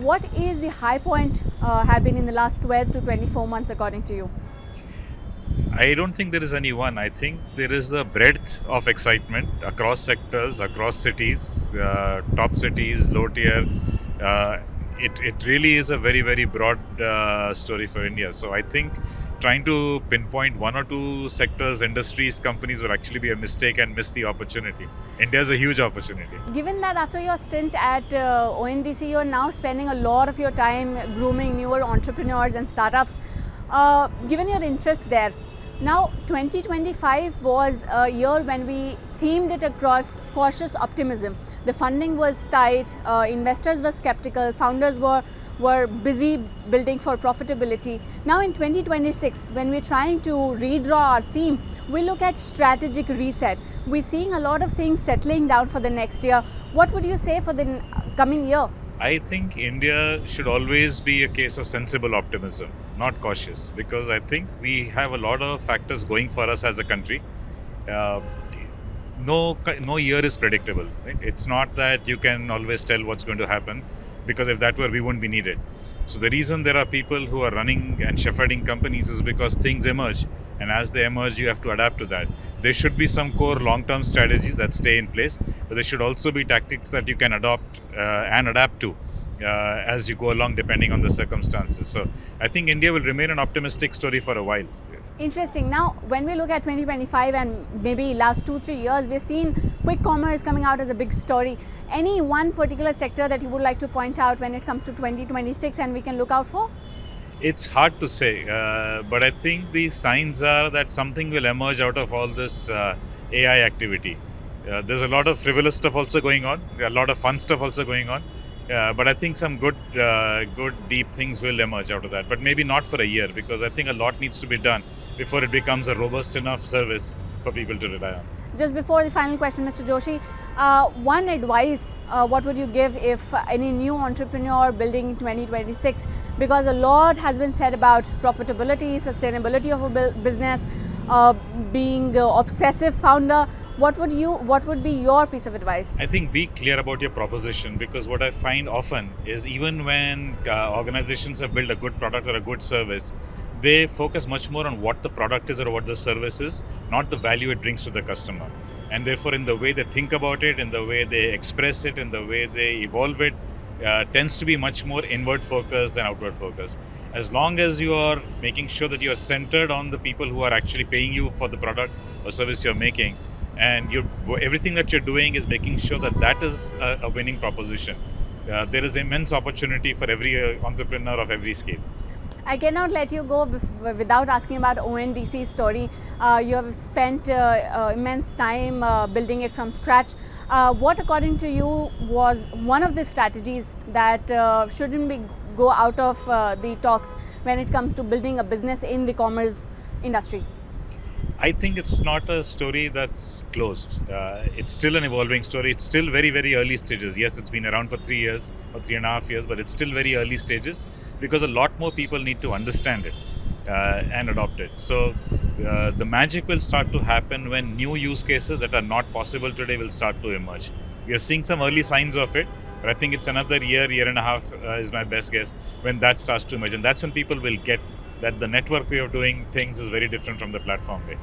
what is the high point have been in the last 12 to 24 months according to you? I don't think there is any one. I think there is a breadth of excitement across sectors, across cities, top cities, low tier. Uh, it really is a very, very broad story for India. So I think trying to pinpoint one or two sectors, industries, companies would actually be a mistake and miss the opportunity. India is a huge opportunity. Given that after your stint at ONDC, you're now spending a lot of your time grooming newer entrepreneurs and startups, given your interest there, now 2025 was a year when we themed it across cautious optimism. The funding was tight, investors were skeptical, founders were busy building for profitability. Now in 2026, when we're trying to redraw our theme, we look at strategic reset. We're seeing a lot of things settling down for the next year. What would you say for the coming year? I think India should always be a case of sensible optimism, not cautious, because I think we have a lot of factors going for us as a country. Uh, no year is predictable. Right? It's not that you can always tell what's going to happen, because if that were, we wouldn't be needed. So the reason there are people who are running and shepherding companies is because things emerge, and as they emerge, you have to adapt to that. There should be some core long-term strategies that stay in place, but there should also be tactics that you can adopt and adapt to as you go along, depending on the circumstances. So I think India will remain an optimistic story for a while. Interesting. Now, when we look at 2025 and maybe last 2-3 years, we've seen quick commerce coming out as a big story. Any one particular sector that you would like to point out when it comes to 2026 and we can look out for? It's hard to say, but I think the signs are that something will emerge out of all this AI activity. There's a lot of frivolous stuff also going on, a lot of fun stuff also going on. But I think some good deep things will emerge out of that. But maybe not for a year, because I think a lot needs to be done before it becomes a robust enough service for people to rely on. Just before the final question, Mr. Joshi, one advice, what would you give if any new entrepreneur building in 2026? Because a lot has been said about profitability, sustainability of a business, being an obsessive founder. What would be your piece of advice? I think be clear about your proposition, because what I find often is even when organizations have built a good product or a good service, they focus much more on what the product is or what the service is, not the value it brings to the customer. And therefore, in the way they think about it, in the way they express it, in the way they evolve it, tends to be much more inward focused than outward focused. As long as you are making sure that you are centered on the people who are actually paying you for the product or service you're making, and everything that you're doing is making sure that that is a winning proposition. There is immense opportunity for every entrepreneur of every scale. I cannot let you go without asking about ONDC's story. You have spent immense time building it from scratch. What, according to you, was one of the strategies that shouldn't go out of the talks when it comes to building a business in the commerce industry? I think it's not a story that's closed. It's still an evolving story. It's still very, very early stages. Yes, it's been around for 3 years or 3.5 years, but it's still very early stages because a lot more people need to understand it and adopt it. So the magic will start to happen when new use cases that are not possible today will start to emerge. We are seeing some early signs of it, but I think it's another year and a half is my best guess when that starts to emerge. And that's when people will get that the network way of doing things is very different from the platform way.